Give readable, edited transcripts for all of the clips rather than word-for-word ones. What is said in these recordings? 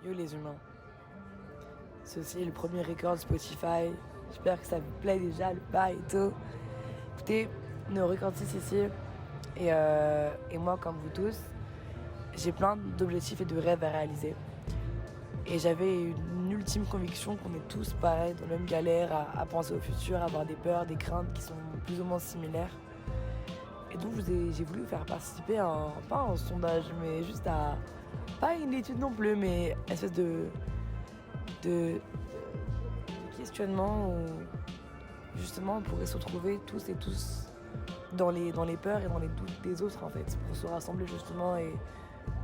Yo les humains, ceci est le premier record Spotify. J'espère que ça vous plaît déjà, le pas et tout. Écoutez, on est au record 6 ici. Et moi, comme vous tous, j'ai plein d'objectifs et de rêves à réaliser. Et j'avais une ultime conviction qu'on est tous pareils, dans la même galère, à penser au futur, à avoir des peurs, des craintes qui sont plus ou moins similaires. Et donc j'ai voulu vous faire participer à pas un sondage, mais juste à, pas une étude non plus, mais une espèce de questionnement où justement on pourrait se retrouver tous et tous dans les peurs et dans les doutes des autres en fait, pour se rassembler justement et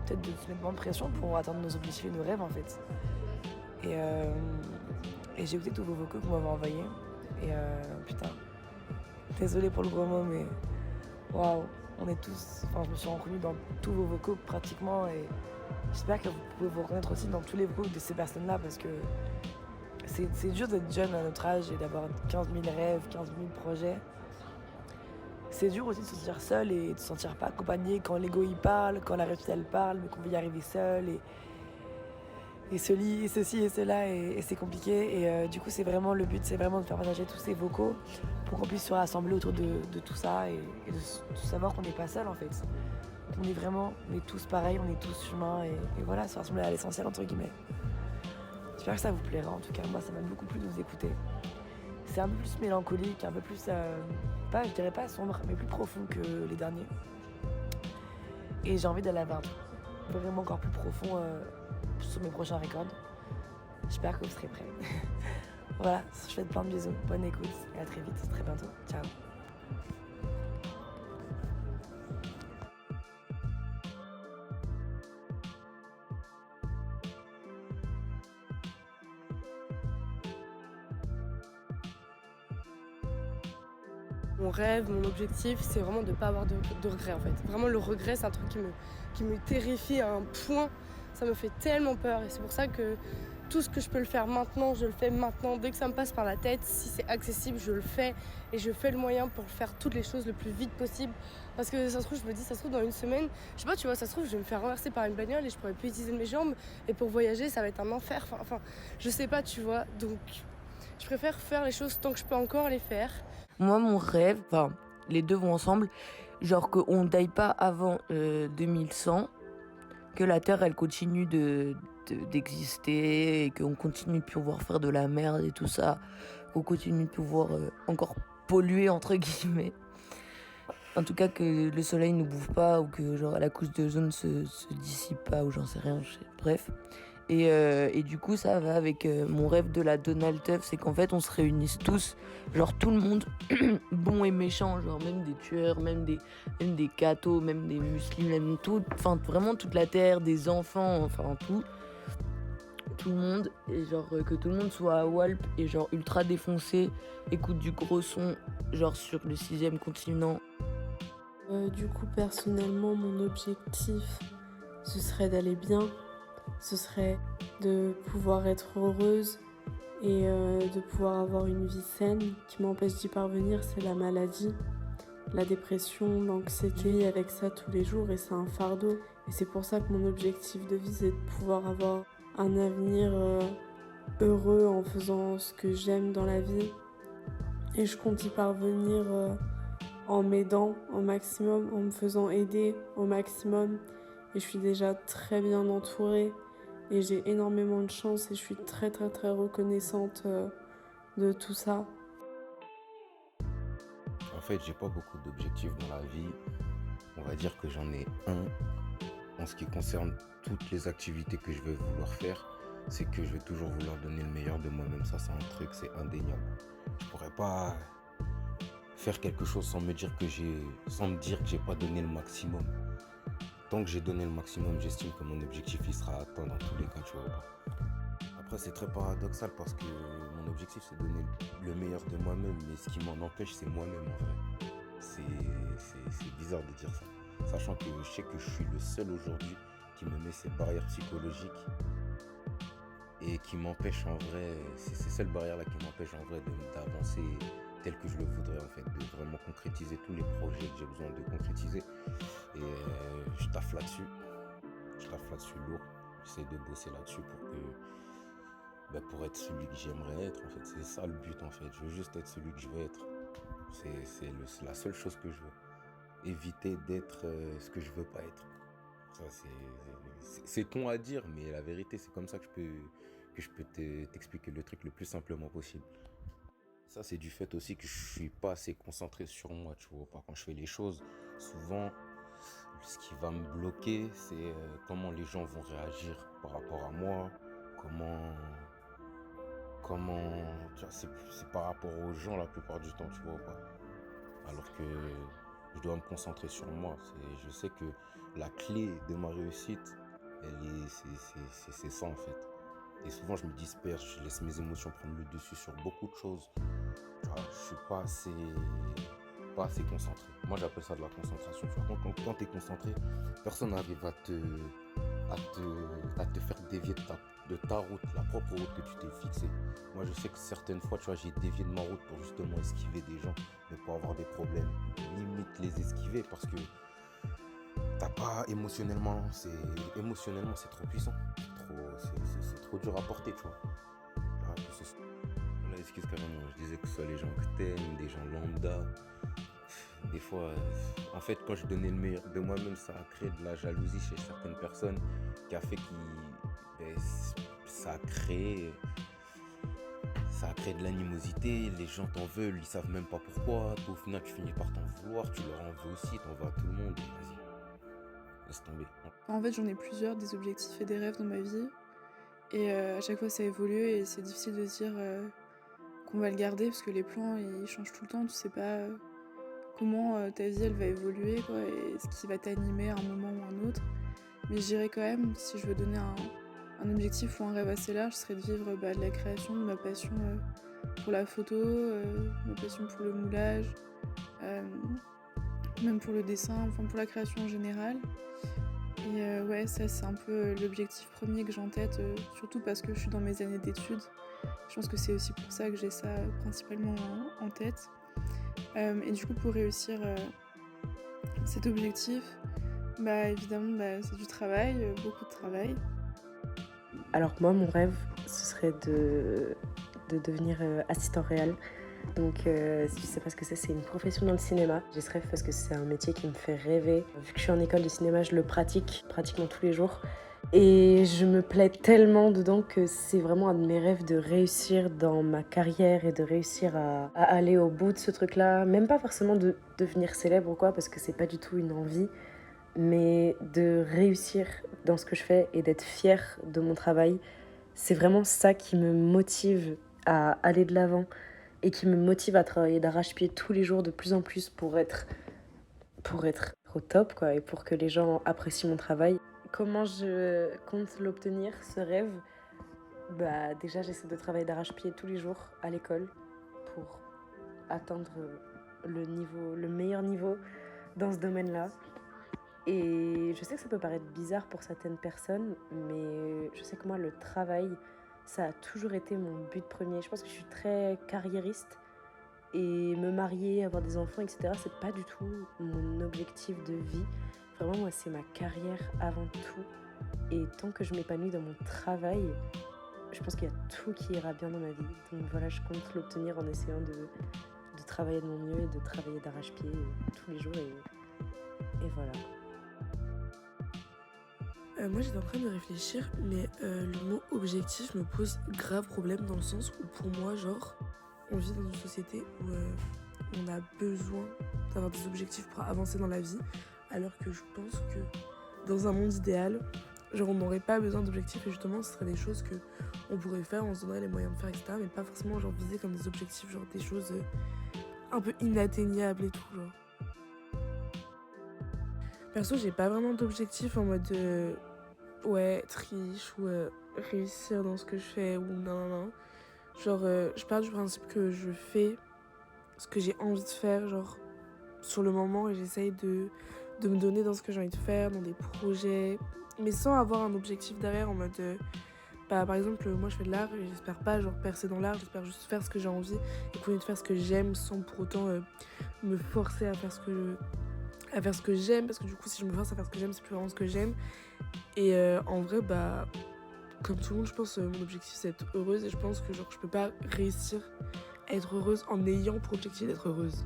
peut-être de se mettre moins de pression pour atteindre nos objectifs et nos rêves en fait. Et j'ai écouté tous vos vocaux que vous m'avez envoyés et putain, désolé pour le gros mot mais waouh, on est tous, enfin je me suis reconnue dans tous vos vocaux pratiquement et j'espère que vous pouvez vous reconnaître aussi dans tous les vocaux de ces personnes-là parce que c'est dur d'être jeune à notre âge et d'avoir 15 000 rêves, 15 000 projets. C'est dur aussi de se sentir seul et de se sentir pas accompagné quand l'ego il parle, quand la réussite elle parle, mais qu'on veut y arriver seul et ceci et cela et c'est compliqué. Et du coup c'est vraiment le but, c'est vraiment de faire partager tous ces vocaux pour qu'on puisse se rassembler autour de tout ça et de savoir qu'on n'est pas seul en fait. On est tous pareils, on est tous humains et voilà, se rassembler à l'essentiel entre guillemets. J'espère que ça vous plaira en tout cas, moi ça m'a beaucoup plu de vous écouter. C'est un peu plus mélancolique, un peu plus, pas, je dirais pas sombre, mais plus profond que les derniers. Et j'ai envie d'aller vers un truc vraiment encore plus profond sur mes prochains records. J'espère que vous serez prêts. Voilà, je vous souhaite plein de bisous, bonne écoute et à très vite, très bientôt. Ciao. Mon rêve, mon objectif, c'est vraiment de ne pas avoir de regrets en fait. Vraiment le regret, c'est un truc qui me terrifie à un point. Ça me fait tellement peur et c'est pour ça que tout ce que je peux le faire maintenant, je le fais maintenant. Dès que ça me passe par la tête, si c'est accessible, je le fais et je fais le moyen pour faire toutes les choses le plus vite possible. Parce que ça se trouve, je me dis, ça se trouve dans une semaine, je sais pas, tu vois, ça se trouve, je vais me faire renverser par une bagnole et je pourrais plus utiliser mes jambes. Et pour voyager, ça va être un enfer. Enfin, je sais pas, tu vois. Donc, je préfère faire les choses tant que je peux encore les faire. Moi, mon rêve, enfin, les deux vont ensemble, genre qu'on ne taille pas avant 2100, que la Terre, elle continue d'exister et qu'on continue de pouvoir faire de la merde et tout ça, qu'on continue de pouvoir encore polluer, entre guillemets. En tout cas, que le soleil ne bouffe pas ou que genre la couche d'ozone se dissipe pas ou j'en sais rien, bref. Et du coup, ça va avec mon rêve de la Donald Tuff, c'est qu'en fait, on se réunisse tous, genre tout le monde, bon et méchant, genre même des tueurs, même des cathos, même des musulmans, même tout, enfin vraiment toute la terre, des enfants, enfin tout le monde, et genre que tout le monde soit à Walp et genre ultra défoncé, écoute du gros son, genre sur le 6e continent. Du coup, personnellement, mon objectif, ce serait d'aller bien. Ce serait de pouvoir être heureuse et de pouvoir avoir une vie saine. Qui m'empêche d'y parvenir, c'est la maladie, la dépression, l'anxiété. Avec ça tous les jours et c'est un fardeau. Et c'est pour ça que mon objectif de vie, c'est de pouvoir avoir un avenir heureux en faisant ce que j'aime dans la vie. Et je compte y parvenir en m'aidant au maximum, en me faisant aider au maximum. Et je suis déjà très bien entourée et j'ai énormément de chance et je suis très très très reconnaissante de tout ça. En fait, j'ai pas beaucoup d'objectifs dans la vie. On va dire que j'en ai un. En ce qui concerne toutes les activités que je vais vouloir faire, c'est que je vais toujours vouloir donner le meilleur de moi-même. Ça, c'est un truc, c'est indéniable. Je pourrais pas faire quelque chose sans me dire que j'ai pas donné le maximum. Tant que j'ai donné le maximum, j'estime que mon objectif il sera atteint dans tous les cas, tu vois. Après, c'est très paradoxal parce que mon objectif c'est de donner le meilleur de moi-même, mais ce qui m'en empêche, c'est moi-même en vrai. C'est bizarre de dire ça. Sachant que je sais que je suis le seul aujourd'hui qui me met ces barrières psychologiques et qui m'empêche en vrai, c'est ces seules barrières-là qui m'empêchent en vrai d'avancer tel que je le voudrais en fait, de vraiment concrétiser tous les projets que j'ai besoin de concrétiser. Et je taffe là-dessus lourd. J'essaie de bosser là-dessus pour être celui que j'aimerais être, en fait. C'est ça le but, en fait. Je veux juste être celui que je veux être. C'est la seule chose que je veux. Éviter d'être ce que je veux pas être. Ça, c'est con à dire, mais la vérité, c'est comme ça que je peux t'expliquer le truc le plus simplement possible. Ça, c'est du fait aussi que je suis pas assez concentré sur moi, tu vois. Quand je fais les choses, souvent, ce qui va me bloquer, c'est comment les gens vont réagir par rapport à moi, comment, tu vois, c'est par rapport aux gens la plupart du temps, tu vois pas. Alors que je dois me concentrer sur moi. Je sais que la clé de ma réussite, c'est ça en fait. Et souvent je me disperse, je laisse mes émotions prendre le dessus sur beaucoup de choses. Tu vois, je suis pas assez concentré. Moi j'appelle ça de la concentration. Tu vois, quand tu es concentré, personne n'arrive à te faire dévier de ta route, la propre route que tu t'es fixée. Moi je sais que certaines fois, tu vois, j'ai dévié de ma route pour justement esquiver des gens, mais pour avoir des problèmes, limite les esquiver parce que t'as pas émotionnellement c'est trop puissant, c'est trop dur à porter, tu vois. Genre, là, excuse carrément, je disais que ce soit les gens que t'aimes, des gens lambda. Des fois, en fait, quand je donnais le meilleur de moi-même, ça a créé de la jalousie chez certaines personnes qui a fait ça a créé de l'animosité, les gens t'en veulent, ils savent même pas pourquoi. Toi, au final, tu finis par t'en vouloir, tu leur en veux aussi, t'en veux à tout le monde. Vas-y, laisse tomber. En fait, j'en ai plusieurs, des objectifs et des rêves dans ma vie. Et à chaque fois, ça évolue et c'est difficile de dire qu'on va le garder parce que les plans, ils changent tout le temps. Tu sais pas comment ta vie, elle va évoluer, quoi, et ce qui va t'animer à un moment ou à un autre. Mais je dirais quand même, si je veux donner un objectif ou un rêve assez large, ce serait de vivre de la création, de ma passion pour la photo, ma passion pour le moulage, même pour le dessin, enfin pour la création en général. Et ouais, ça c'est un peu l'objectif premier que j'ai en tête, surtout parce que je suis dans mes années d'études. Je pense que c'est aussi pour ça que j'ai ça principalement en tête. Et du coup, pour réussir cet objectif, évidemment, c'est du travail, beaucoup de travail. Alors moi, mon rêve, ce serait de devenir assistant réel. Donc si tu sais pas ce que c'est une profession dans le cinéma. J'ai ce rêve parce que c'est un métier qui me fait rêver. Vu que je suis en école de cinéma, je le pratique pratiquement tous les jours. Et je me plais tellement dedans que c'est vraiment un de mes rêves de réussir dans ma carrière et de réussir à aller au bout de ce truc-là. Même pas forcément de devenir célèbre ou quoi, parce que c'est pas du tout une envie. Mais de réussir dans ce que je fais et d'être fière de mon travail, c'est vraiment ça qui me motive à aller de l'avant et qui me motive à travailler d'arrache-pied tous les jours de plus en plus pour être au top, quoi, et pour que les gens apprécient mon travail. Comment je compte l'obtenir, ce rêve ? Déjà, j'essaie de travailler d'arrache-pied tous les jours à l'école pour atteindre le meilleur niveau dans ce domaine-là. Et je sais que ça peut paraître bizarre pour certaines personnes, mais je sais que moi, le travail, ça a toujours été mon but premier. Je pense que je suis très carriériste et me marier, avoir des enfants, etc., c'est pas du tout mon objectif de vie. Vraiment, moi, c'est ma carrière avant tout. Et tant que je m'épanouis dans mon travail, je pense qu'il y a tout qui ira bien dans ma vie. Donc voilà, je compte l'obtenir en essayant de travailler de mon mieux et de travailler d'arrache-pied tous les jours. Et voilà. Moi j'étais en train de réfléchir, mais le mot objectif me pose grave problème dans le sens où pour moi, genre, on vit dans une société où on a besoin d'avoir des objectifs pour avancer dans la vie, alors que je pense que dans un monde idéal, genre on n'aurait pas besoin d'objectifs et justement ce seraient des choses que on pourrait faire, on se donnerait les moyens de faire, etc. Mais pas forcément genre viser comme des objectifs, genre des choses un peu inatteignables et tout, genre. Perso, j'ai pas vraiment d'objectif en mode être riche ou réussir dans ce que je fais ou non. Genre, je pars du principe que je fais ce que j'ai envie de faire, genre, sur le moment et j'essaye de me donner dans ce que j'ai envie de faire, dans des projets, mais sans avoir un objectif derrière en mode... par exemple, moi je fais de l'art et j'espère pas genre percer dans l'art, j'espère juste faire ce que j'ai envie et continuer de faire ce que j'aime sans pour autant me forcer à faire ce que j'aime, parce que du coup si je me force à faire ce que j'aime, c'est plus vraiment ce que j'aime. Et en vrai, bah, comme tout le monde, je pense mon objectif c'est être heureuse et je pense que genre je peux pas réussir à être heureuse en ayant pour objectif d'être heureuse.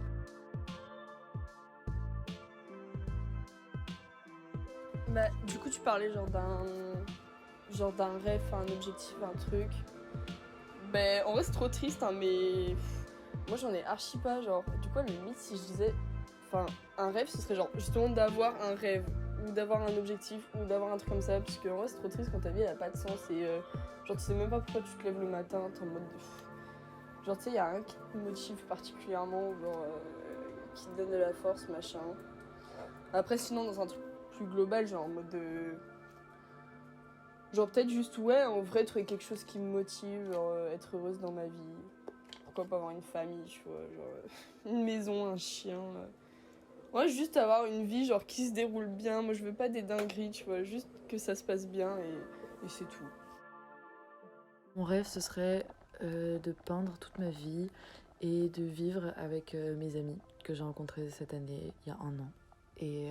Bah, du coup, tu parlais genre d'un rêve, un objectif, un truc. Ben, en vrai, c'est trop triste, hein, mais moi, j'en ai archi pas. Genre, du coup, limite, si je disais, un rêve, ce serait genre justement d'avoir un rêve ou d'avoir un objectif ou d'avoir un truc comme ça, parce que en vrai, c'est trop triste quand ta vie elle a pas de sens et genre, tu sais même pas pourquoi tu te lèves le matin, t'es en mode genre, tu sais, il y a un qui te motive particulièrement, genre, qui te donne de la force, machin. Après, sinon, dans un truc plus global, genre en mode genre peut-être juste, ouais, en vrai, trouver quelque chose qui me motive, genre être heureuse dans ma vie. Pourquoi pas avoir une famille, tu vois, genre une maison, un chien. Ouais, juste avoir une vie, genre, qui se déroule bien. Moi, je veux pas des dingueries, tu vois, juste que ça se passe bien et c'est tout. Mon rêve, ce serait de peindre toute ma vie et de vivre avec mes amis que j'ai rencontrés cette année, il y a 1 an. Et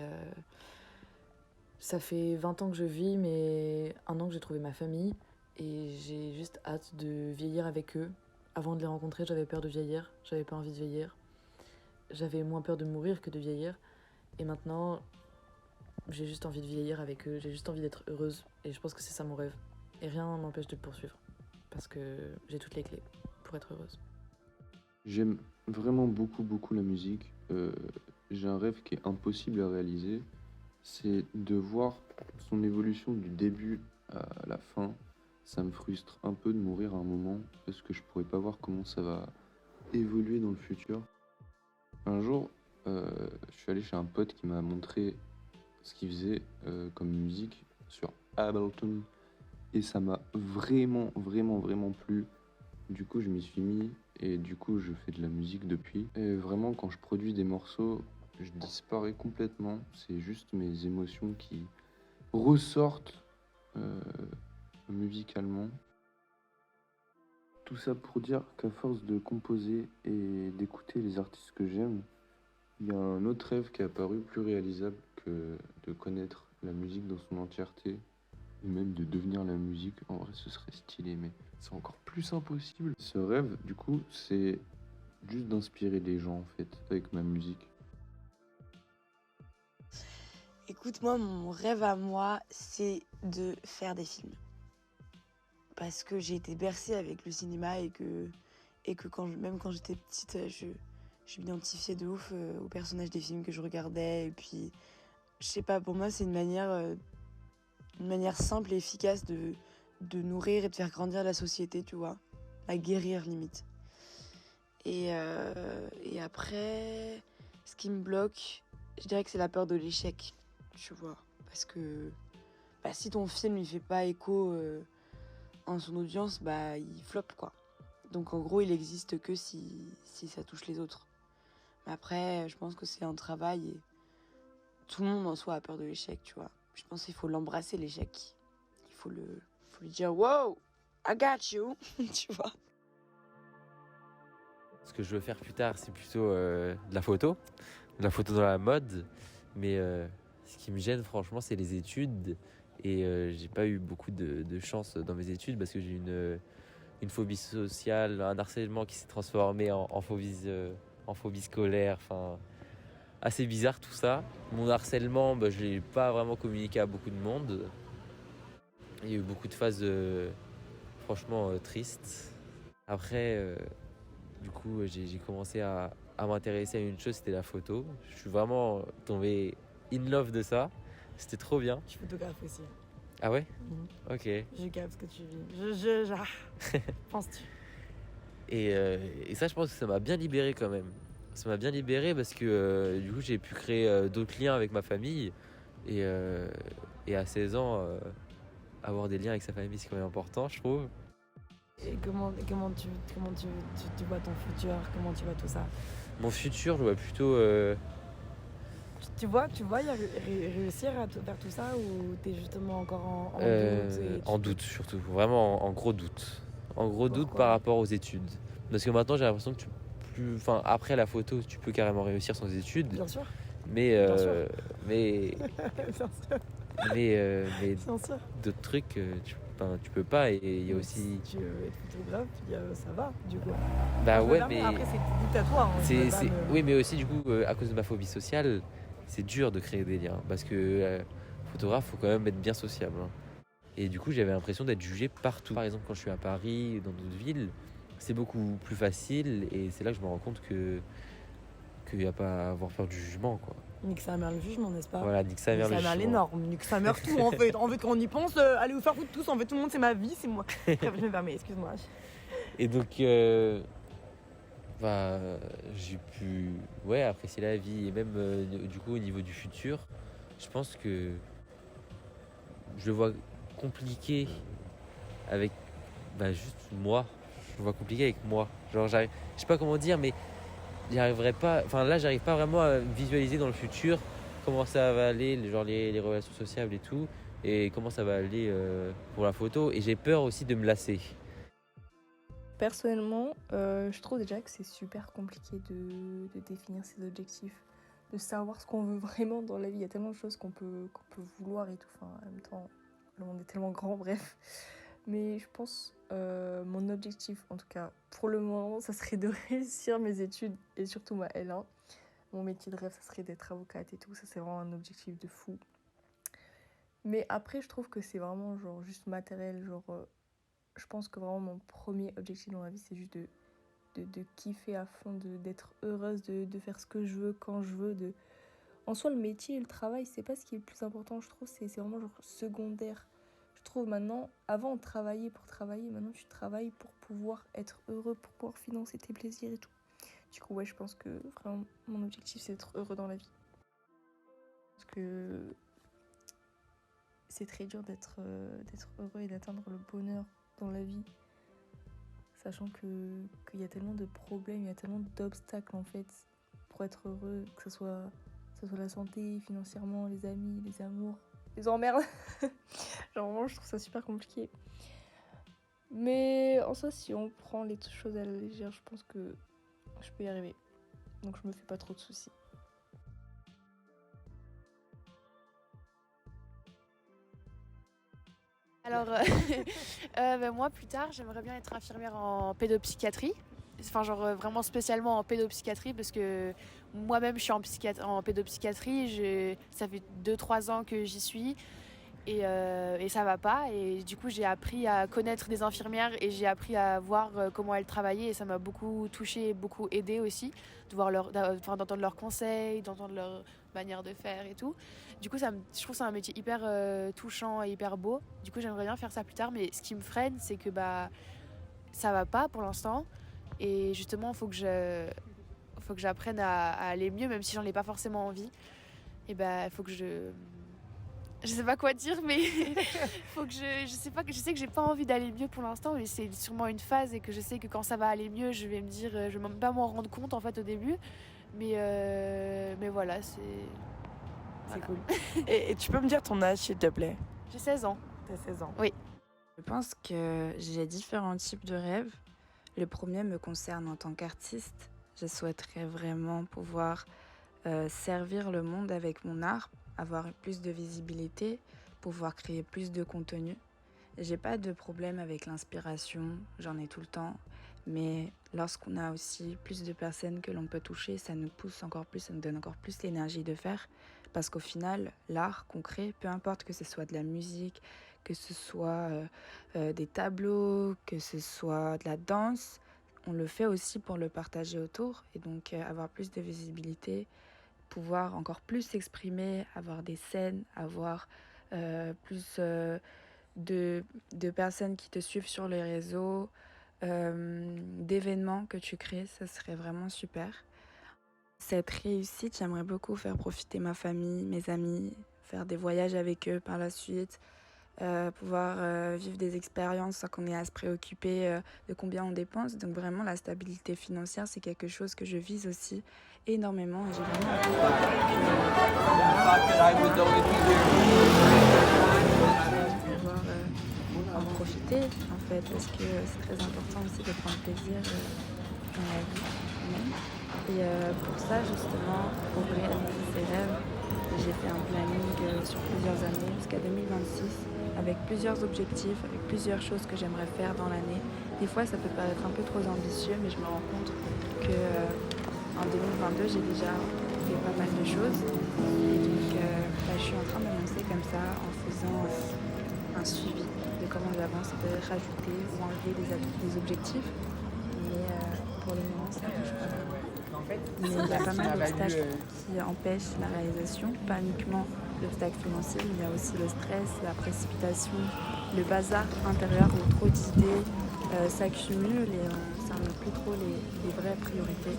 ça fait 20 ans que je vis, mais 1 an que j'ai trouvé ma famille. Et j'ai juste hâte de vieillir avec eux. Avant de les rencontrer, j'avais peur de vieillir. J'avais pas envie de vieillir. J'avais moins peur de mourir que de vieillir. Et maintenant, j'ai juste envie de vieillir avec eux. J'ai juste envie d'être heureuse. Et je pense que c'est ça mon rêve. Et rien m'empêche de le poursuivre. Parce que j'ai toutes les clés pour être heureuse. J'aime vraiment beaucoup la musique. J'ai un rêve qui est impossible à réaliser. C'est de voir son évolution du début à la fin. Ça me frustre un peu de mourir à un moment parce que je pourrais pas voir comment ça va évoluer dans le futur. Un jour, je suis allé chez un pote qui m'a montré ce qu'il faisait comme musique sur Ableton et ça m'a vraiment plu. Du coup, je m'y suis mis et du coup, je fais de la musique depuis. Et vraiment, quand je produis des morceaux, je disparais complètement. C'est juste mes émotions qui ressortent musicalement. Tout ça pour dire qu'à force de composer et d'écouter les artistes que j'aime, il y a un autre rêve qui est apparu plus réalisable que de connaître la musique dans son entièreté, ou même de devenir la musique. En vrai, ce serait stylé, mais c'est encore plus impossible. Ce rêve, du coup, c'est juste d'inspirer des gens, en fait, avec ma musique. Écoute, moi, mon rêve à moi, c'est de faire des films. Parce que j'ai été bercée avec le cinéma et que même quand j'étais petite, je m'identifiais de ouf aux personnages des films que je regardais. Et puis, je sais pas, pour moi, c'est une manière simple et efficace de nourrir et de faire grandir la société, tu vois. La guérir, limite. Et après, ce qui me bloque, je dirais que c'est la peur de l'échec, tu vois. Parce que si ton film il fait pas écho en son audience, il floppe, quoi. Donc en gros, il existe que si ça touche les autres. Mais après, je pense que c'est un travail et tout le monde en soi a peur de l'échec, tu vois. Je pense qu'il faut l'embrasser, l'échec. Il faut lui dire « Wow, I got you !» Tu vois. Ce que je veux faire plus tard, c'est plutôt de la photo dans la mode. Mais ce qui me gêne, franchement, c'est les études. Et j'ai pas eu beaucoup de chance dans mes études parce que j'ai une phobie sociale, un harcèlement qui s'est transformé en phobie scolaire. Enfin, assez bizarre tout ça. Mon harcèlement, je l'ai pas vraiment communiqué à beaucoup de monde. Il y a eu beaucoup de phases franchement tristes. Après, du coup, j'ai commencé à m'intéresser à une chose, c'était la photo. Je suis vraiment tombé in love de ça. C'était trop bien. Je photographe aussi. Ah ouais? Mhm. Ok. Je capte ce que tu vis. Penses-tu? Et ça, je pense que ça m'a bien libéré quand même. Ça m'a bien libéré parce que du coup, j'ai pu créer d'autres liens avec ma famille. Et à 16 ans, avoir des liens avec sa famille, c'est quand même important, je trouve. Et comment tu vois ton futur? Comment tu vois tout ça? Mon futur, je vois plutôt... Tu vois réussir à faire tout ça ou t'es justement encore en doute En doute surtout, vraiment en gros doute. En gros doute Pourquoi? par rapport aux études. Parce que maintenant, j'ai l'impression que après la photo, tu peux carrément réussir sans études. Bien sûr. Mais, Bien sûr. mais Bien sûr. Mais Bien sûr. d'autres trucs, tu peux pas. Et il y a Mais aussi. Si tu veux être photographe, ça va, du coup. Bah Je me ouais, permets, mais. Après, c'est dictatoire. Hein, je veux pas me- Oui, mais aussi, du coup, à cause de ma phobie sociale, c'est dur de créer des liens. Parce que photographe, faut quand même être bien sociable. Hein. Et du coup, j'avais l'impression d'être jugé partout. Par exemple, quand je suis à Paris, dans d'autres villes, c'est beaucoup plus facile. Et c'est là que je me rends compte qu'il n'y a pas à avoir peur du jugement, quoi. Nique sa mère le jugement, n'est-ce pas? Voilà, nique sa Nique mère le sa mère jugement. l'énorme, nique sa mère tout en fait. En fait, quand on y pense, allez vous faire foutre tous. En fait, tout le monde, c'est ma vie, c'est moi. Bref, je me permets, excuse-moi. Et donc, j'ai pu apprécier la vie. Et même, du coup, au niveau du futur, je pense que je le vois compliqué avec juste moi. Je le vois compliqué avec moi. Genre, je sais pas comment dire, mais j'arriverai pas. Enfin, là, j'arrive pas vraiment à visualiser dans le futur comment ça va aller, les relations sociales et tout, et comment ça va aller pour la photo. Et j'ai peur aussi de me lasser. Personnellement, je trouve déjà que c'est super compliqué de définir ses objectifs, de savoir ce qu'on veut vraiment dans la vie. Il y a tellement de choses qu'on peut vouloir et tout. Enfin, en même temps, le monde est tellement grand, bref. Mais je pense, mon objectif, en tout cas pour le moment, ça serait de réussir mes études et surtout ma L1. Mon métier de rêve, ça serait d'être avocate et tout. Ça, c'est vraiment un objectif de fou. Mais après, je trouve que c'est vraiment genre juste matériel. Je pense que vraiment mon premier objectif dans la vie, c'est juste de kiffer à fond, d'être heureuse, de faire ce que je veux, quand je veux. En soi, le métier et le travail, c'est pas ce qui est le plus important, je trouve. C'est vraiment genre secondaire. Je trouve maintenant, avant on travaillait pour travailler, maintenant tu travailles pour pouvoir être heureux, pour pouvoir financer tes plaisirs et tout. Du coup, ouais, je pense que vraiment mon objectif, c'est d'être heureux dans la vie. Parce que c'est très dur d'être heureux et d'atteindre le bonheur dans la vie, sachant qu'il y a tellement de problèmes, il y a tellement d'obstacles en fait pour être heureux, que ce soit la santé, financièrement, les amis, les amours, les emmerdes. Genre vraiment, je trouve ça super compliqué. Mais en soi, si on prend les choses à la légère, je pense que je peux y arriver. Donc je me fais pas trop de soucis. Alors, moi, plus tard, j'aimerais bien être infirmière en pédopsychiatrie. Enfin, genre vraiment spécialement en pédopsychiatrie, parce que moi-même, je suis en pédopsychiatrie. Ça fait 2-3 ans que j'y suis et ça va pas. Et du coup, j'ai appris à connaître des infirmières et j'ai appris à voir comment elles travaillaient. Et ça m'a beaucoup touchée et beaucoup aidée aussi, d'entendre leurs conseils, d'entendre leur manière de faire et tout. Du coup, je trouve que c'est un métier hyper touchant et hyper beau. Du coup, j'aimerais bien faire ça plus tard, mais ce qui me freine, c'est que ça va pas pour l'instant. Et justement, il faut que j'apprenne à aller mieux, même si j'en ai pas forcément envie. Et il faut que je sais pas quoi dire, mais faut que je sais que j'ai pas envie d'aller mieux pour l'instant, mais c'est sûrement une phase et que je sais que quand ça va aller mieux, je vais me dire, je vais même pas m'en rendre compte en fait au début. Mais voilà, c'est cool. Et tu peux me dire ton âge, s'il te plaît? J'ai 16 ans. T'as 16 ans. Oui. Je pense que j'ai différents types de rêves. Le premier me concerne en tant qu'artiste. Je souhaiterais vraiment pouvoir servir le monde avec mon art, avoir plus de visibilité, pouvoir créer plus de contenu. J'ai pas de problème avec l'inspiration, j'en ai tout le temps. Mais lorsqu'on a aussi plus de personnes que l'on peut toucher, ça nous pousse encore plus, ça nous donne encore plus l'énergie de faire. Parce qu'au final, l'art qu'on crée, peu importe que ce soit de la musique, que ce soit des tableaux, que ce soit de la danse, on le fait aussi pour le partager autour. Et donc avoir plus de visibilité, pouvoir encore plus s'exprimer, avoir des scènes, avoir plus de personnes qui te suivent sur les réseaux, d'événements que tu crées, ça serait vraiment super. Cette réussite, j'aimerais beaucoup faire profiter ma famille, mes amis, faire des voyages avec eux par la suite, pouvoir vivre des expériences sans qu'on ait à se préoccuper de combien on dépense. Donc vraiment, la stabilité financière, c'est quelque chose que je vise aussi énormément. Et j'ai vraiment pouvoir en profiter, en fait, parce que c'est très important aussi de prendre plaisir dans la vie humaine. Et pour ça, justement, pour réaliser ses rêves, J'ai fait un planning sur plusieurs années jusqu'à 2026 avec plusieurs objectifs, avec plusieurs choses que j'aimerais faire dans l'année. Des fois, ça peut paraître un peu trop ambitieux, mais je me rends compte que en 2022, j'ai déjà fait pas mal de choses. Et donc, je suis en train de me lancer comme ça en faisant un suivi de comment j'avance, peut-être rajouter ou enlever des objectifs. Mais pour le moment, ça ne bouge pas vraiment. Mais il y a pas mal d'obstacles qui empêchent la réalisation, pas uniquement l'obstacle financier, mais il y a aussi le stress, la précipitation, le bazar intérieur où trop d'idées s'accumulent et on ne met plus trop les vraies priorités.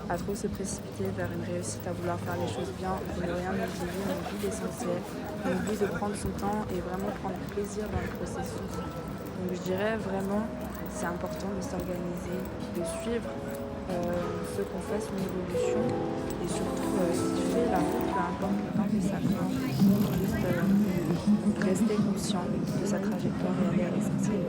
À trop se précipiter vers une réussite, à vouloir faire les choses bien, de ne rien oublier, on oublie l'essentiel, on oublie de prendre son temps et vraiment prendre plaisir dans le processus. Donc je dirais vraiment, c'est important de s'organiser, de suivre ce qu'on fait, son évolution et surtout si tu fais la route, peu importe le temps que ça prend, juste rester conscient de sa trajectoire et aller à l'essentiel.